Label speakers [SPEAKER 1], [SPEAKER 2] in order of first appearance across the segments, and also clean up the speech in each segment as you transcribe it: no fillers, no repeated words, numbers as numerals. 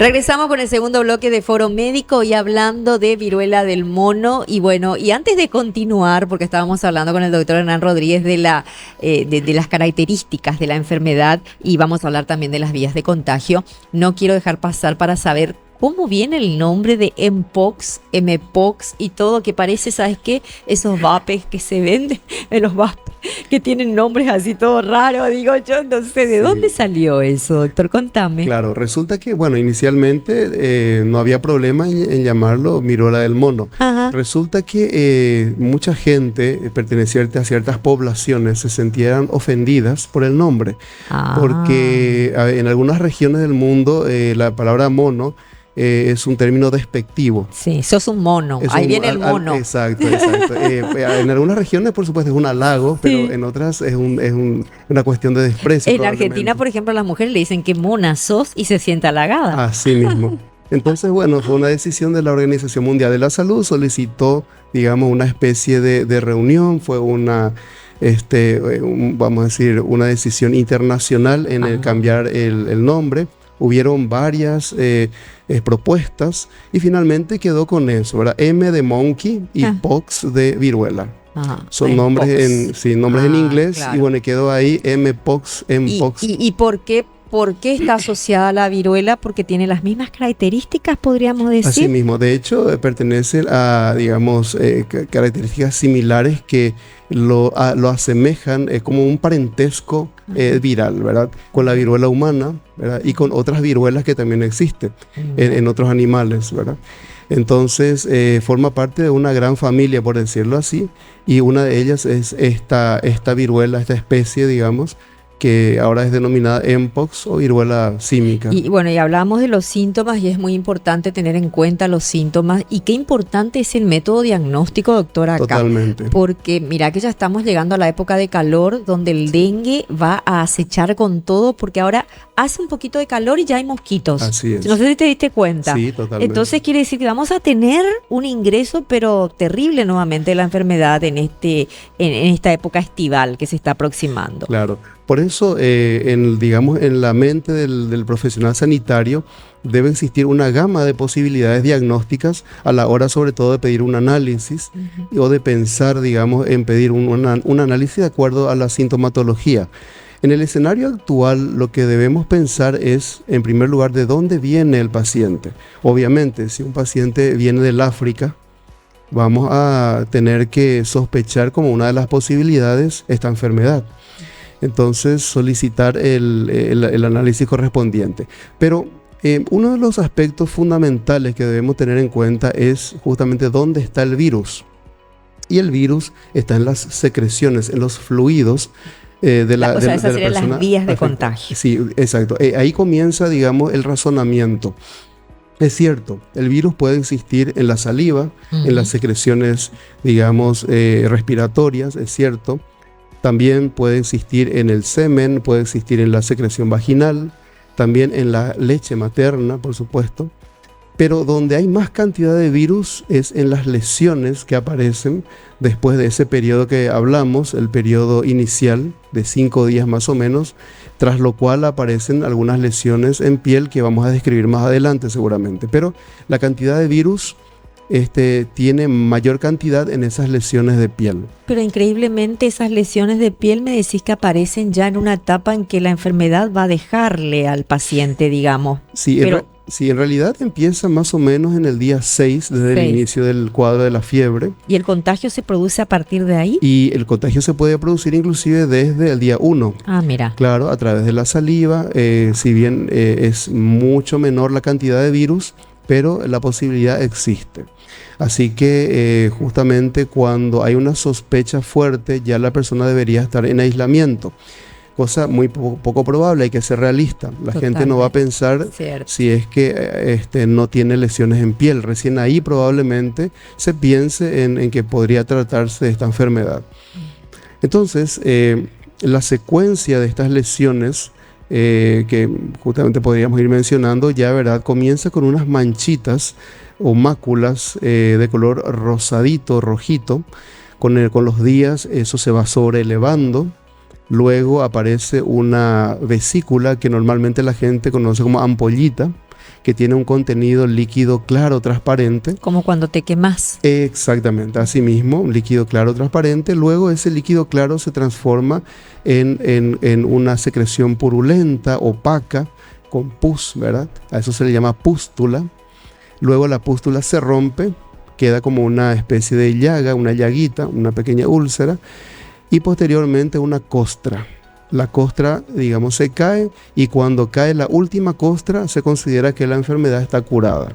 [SPEAKER 1] Regresamos con el segundo bloque de Foro Médico y hablando de viruela del mono. Y bueno, y antes de continuar, porque estábamos hablando con el doctor Hernán Rodríguez de las características de la enfermedad y vamos a hablar también de las vías de contagio, no quiero dejar pasar para saber cómo viene el nombre de Mpox, Mpox y todo, que parece, ¿sabes qué? Esos vapes que se venden, los vapes que tienen nombres así todo raros, digo yo, no sé, ¿de dónde salió eso, doctor? Contame.
[SPEAKER 2] Claro, resulta que, bueno, inicialmente no había problema en llamarlo viruela del mono.
[SPEAKER 1] Ajá.
[SPEAKER 2] Resulta que mucha gente perteneciente a ciertas poblaciones se sentían ofendidas por el nombre, porque en algunas regiones del mundo la palabra mono es un término despectivo.
[SPEAKER 1] Sí, sos un mono, ahí viene el mono.
[SPEAKER 2] Exacto. En algunas regiones, por supuesto, es un halago, pero en otras es una cuestión de desprecio.
[SPEAKER 1] En Argentina, por ejemplo, a las mujeres le dicen que mona sos y se siente halagada.
[SPEAKER 2] Así mismo. Entonces, bueno, fue una decisión de la Organización Mundial de la Salud, solicitó, digamos, una especie de reunión, fue vamos a decir, una decisión internacional en el cambiar el nombre. Hubieron varias propuestas y finalmente quedó con eso, ¿verdad? M de monkey y pox de viruela. Son nombres en inglés, claro. Y bueno, quedó ahí Mpox, Mpox.
[SPEAKER 1] ¿Y por qué está asociada a la viruela? Porque tiene las mismas características, podríamos decir.
[SPEAKER 2] Así mismo, de hecho, pertenece a, digamos, características similares que lo asemejan como un parentesco viral, ¿verdad? Con la viruela humana, ¿verdad? Y con otras viruelas que también existen en otros animales, ¿verdad? Entonces, forma parte de una gran familia, por decirlo así, y una de ellas es esta viruela, esta especie, digamos, que ahora es denominada Mpox o viruela símica.
[SPEAKER 1] Y bueno, y hablábamos de los síntomas y es muy importante tener en cuenta los síntomas. Y qué importante es el método diagnóstico, doctor, acá.
[SPEAKER 2] Totalmente.
[SPEAKER 1] Porque mira que ya estamos llegando a la época de calor donde el dengue va a acechar con todo, porque ahora hace un poquito de calor y ya hay mosquitos.
[SPEAKER 2] Así es.
[SPEAKER 1] No sé si te diste cuenta.
[SPEAKER 2] Sí, totalmente.
[SPEAKER 1] Entonces quiere decir que vamos a tener un ingreso, pero terrible nuevamente de la enfermedad en esta época estival que se está aproximando.
[SPEAKER 2] Claro. Por eso, digamos, en la mente del profesional sanitario debe existir una gama de posibilidades diagnósticas a la hora, sobre todo, de pedir un análisis o de pensar, digamos, en pedir un análisis de acuerdo a la sintomatología. En el escenario actual, lo que debemos pensar es, en primer lugar, de dónde viene el paciente. Obviamente, si un paciente viene del África, vamos a tener que sospechar como una de las posibilidades esta enfermedad. Entonces, solicitar el análisis correspondiente. Pero uno de los aspectos fundamentales que debemos tener en cuenta es justamente dónde está el virus. Y el virus está en las secreciones, en los fluidos de la
[SPEAKER 1] esas
[SPEAKER 2] persona.
[SPEAKER 1] Serían las vías de contagio.
[SPEAKER 2] Sí, exacto. Ahí comienza, digamos, el razonamiento. Es cierto, el virus puede existir en la saliva, en las secreciones, digamos, respiratorias, es cierto. También puede existir en el semen, puede existir en la secreción vaginal, también en la leche materna, por supuesto. Pero donde hay más cantidad de virus es en las lesiones que aparecen después de ese periodo que hablamos, el periodo inicial de 5 días más o menos, tras lo cual aparecen algunas lesiones en piel que vamos a describir más adelante seguramente. Pero la cantidad de virus tiene mayor cantidad en esas lesiones de piel.
[SPEAKER 1] Pero increíblemente esas lesiones de piel me decís que aparecen ya en una etapa en que la enfermedad va a dejarle al paciente, digamos.
[SPEAKER 2] Sí, en realidad empieza más o menos en el día 6, desde el inicio del cuadro de la fiebre.
[SPEAKER 1] ¿Y el contagio se produce a partir de ahí?
[SPEAKER 2] Y el contagio se puede producir inclusive desde el día 1.
[SPEAKER 1] Ah, mira.
[SPEAKER 2] Claro, a través de la saliva, si bien es mucho menor la cantidad de virus, pero la posibilidad existe. Así que justamente cuando hay una sospecha fuerte, ya la persona debería estar en aislamiento. Cosa muy poco probable, hay que ser realista. La gente no va a pensar si es que no tiene lesiones en piel. Recién ahí probablemente se piense en que podría tratarse de esta enfermedad. Entonces, la secuencia de estas lesiones que justamente podríamos ir mencionando ya, ¿verdad? Comienza con unas manchitas o máculas de color rosadito, rojito. Con los días eso se va sobreelevando. Luego aparece una vesícula que normalmente la gente conoce como ampollita, que tiene un contenido líquido claro, transparente.
[SPEAKER 1] Como cuando te quemas.
[SPEAKER 2] Exactamente, así mismo, un líquido claro, transparente. Luego ese líquido claro se transforma en una secreción purulenta, opaca, con pus, ¿verdad? A eso se le llama pústula. Luego la pústula se rompe, queda como una especie de llaga, una llaguita, una pequeña úlcera, y posteriormente una costra. La costra, digamos, se cae, y cuando cae la última costra se considera que la enfermedad está curada.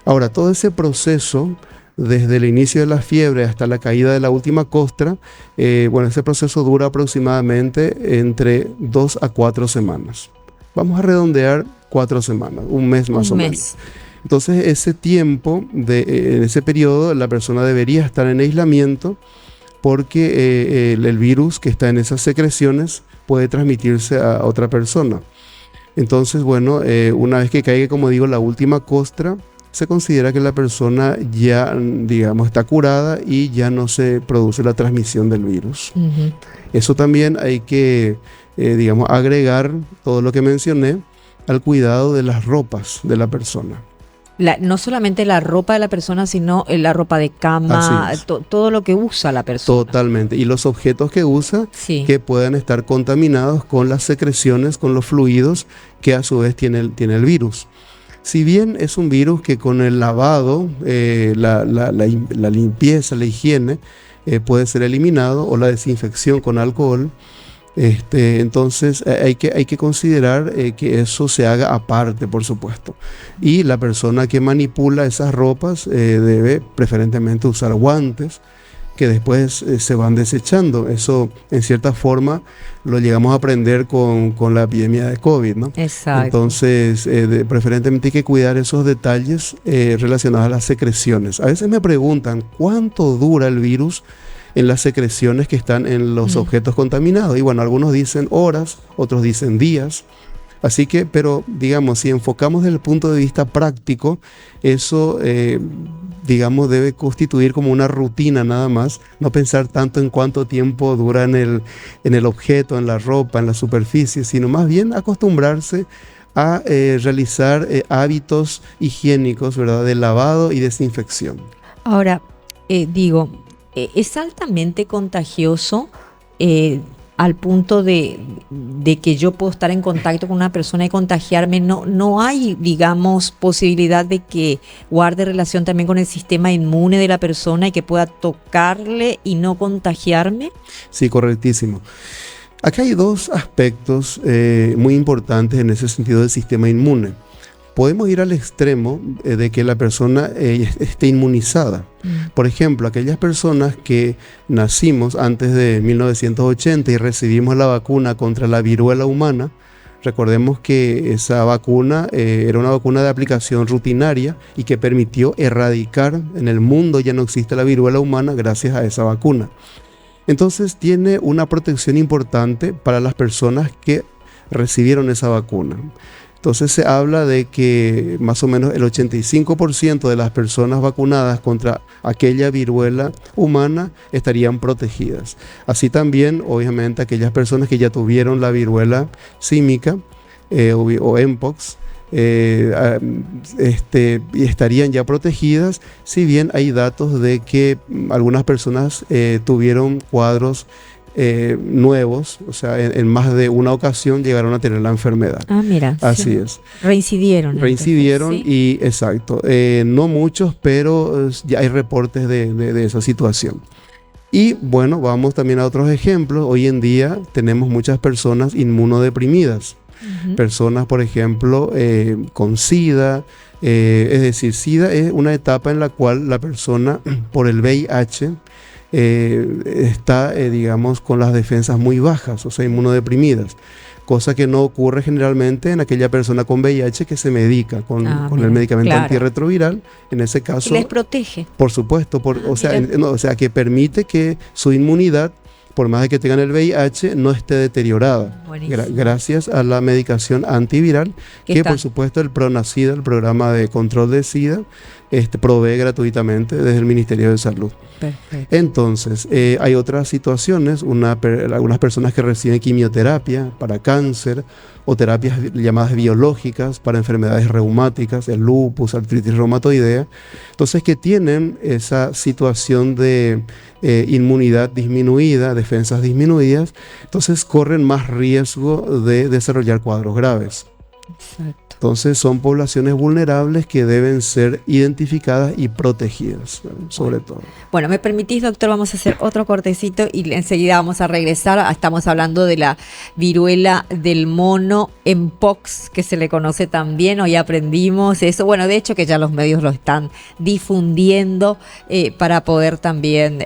[SPEAKER 2] Ahora, todo ese proceso, desde el inicio de la fiebre hasta la caída de la última costra, ese proceso dura aproximadamente entre 2 a 4 semanas. Vamos a redondear 4 semanas, un mes más o menos. Entonces, ese tiempo, en ese periodo, la persona debería estar en aislamiento, porque el virus que está en esas secreciones puede transmitirse a otra persona. Entonces, una vez que caiga, como digo, la última costra, se considera que la persona ya, digamos, está curada y ya no se produce la transmisión del virus. Uh-huh. Eso también hay que, agregar todo lo que mencioné al cuidado de las ropas de la persona.
[SPEAKER 1] No solamente la ropa de la persona, sino la ropa de cama, todo lo que usa la persona.
[SPEAKER 2] Totalmente. Y los objetos que usa,
[SPEAKER 1] sí, que
[SPEAKER 2] puedan estar contaminados con las secreciones, con los fluidos que a su vez tiene el virus. Si bien es un virus que con el lavado, la limpieza, la higiene, puede ser eliminado, o la desinfección con alcohol, entonces hay que considerar que eso se haga aparte, por supuesto. Y la persona que manipula esas ropas debe preferentemente usar guantes, que después se van desechando. Eso, en cierta forma, lo llegamos a aprender con la epidemia de COVID, ¿no?
[SPEAKER 1] Exacto.
[SPEAKER 2] Entonces, preferentemente hay que cuidar esos detalles relacionados a las secreciones. A veces me preguntan, ¿cuánto dura el virus en las secreciones que están en los objetos contaminados? Y bueno, algunos dicen horas, otros dicen días. Así que, pero digamos, si enfocamos desde el punto de vista práctico, eso, debe constituir como una rutina nada más, no pensar tanto en cuánto tiempo dura en el objeto, en la ropa, en la superficie, sino más bien acostumbrarse a realizar hábitos higiénicos, ¿verdad?, de lavado y desinfección.
[SPEAKER 1] Ahora, es altamente contagioso al punto de que yo puedo estar en contacto con una persona y contagiarme. No hay, digamos, posibilidad de que guarde relación también con el sistema inmune de la persona y que pueda tocarle y no contagiarme.
[SPEAKER 2] Sí, correctísimo. Acá hay 2 aspectos muy importantes en ese sentido del sistema inmune. Podemos ir al extremo de que la persona esté inmunizada. Por ejemplo, aquellas personas que nacimos antes de 1980 y recibimos la vacuna contra la viruela humana, recordemos que esa vacuna era una vacuna de aplicación rutinaria y que permitió erradicar en el mundo, ya no existe la viruela humana gracias a esa vacuna. Entonces tiene una protección importante para las personas que recibieron esa vacuna. Entonces se habla de que más o menos el 85% de las personas vacunadas contra aquella viruela humana estarían protegidas. Así también, obviamente, aquellas personas que ya tuvieron la viruela símica o Mpox, y estarían ya protegidas, si bien hay datos de que algunas personas tuvieron cuadros nuevos, o sea, en más de una ocasión llegaron a tener la enfermedad.
[SPEAKER 1] Ah, mira.
[SPEAKER 2] Así
[SPEAKER 1] sí.
[SPEAKER 2] es.
[SPEAKER 1] Reincidieron.
[SPEAKER 2] Entonces,
[SPEAKER 1] sí.
[SPEAKER 2] Y exacto. No muchos, pero ya hay reportes de esa situación. Y bueno, vamos también a otros ejemplos. Hoy en día tenemos muchas personas inmunodeprimidas. Uh-huh. Personas, por ejemplo, con SIDA. Es decir, SIDA es una etapa en la cual la persona, por el VIH, está, con las defensas muy bajas, o sea, inmunodeprimidas, cosa que no ocurre generalmente en aquella persona con VIH que se medica con el medicamento antirretroviral. En ese caso,
[SPEAKER 1] les protege.
[SPEAKER 2] Por supuesto, o sea, que permite que su inmunidad, por más de que tengan el VIH, no esté deteriorada, gracias a la medicación antiviral, que por supuesto el Pronacida, el programa de control de SIDA, provee gratuitamente desde el Ministerio de Salud.
[SPEAKER 1] Perfecto.
[SPEAKER 2] Entonces, hay otras situaciones, algunas personas que reciben quimioterapia para cáncer o terapias llamadas biológicas para enfermedades reumáticas, el lupus, artritis reumatoidea, entonces que tienen esa situación de inmunidad disminuida, defensas disminuidas, entonces corren más riesgo de desarrollar cuadros graves.
[SPEAKER 1] Exacto.
[SPEAKER 2] Entonces son poblaciones vulnerables que deben ser identificadas y protegidas, sobre todo.
[SPEAKER 1] Bueno, me permitís, doctor, vamos a hacer otro cortecito y enseguida vamos a regresar. Estamos hablando de la viruela del mono, Mpox, que se le conoce también. Hoy aprendimos eso. Bueno, de hecho que ya los medios lo están difundiendo para poder también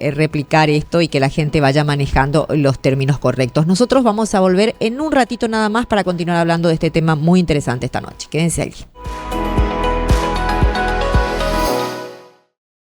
[SPEAKER 1] replicar esto y que la gente vaya manejando los términos correctos. Nosotros vamos a volver en un ratito nada más para continuar hablando de este tema muy interesante esta noche. Quédense allí.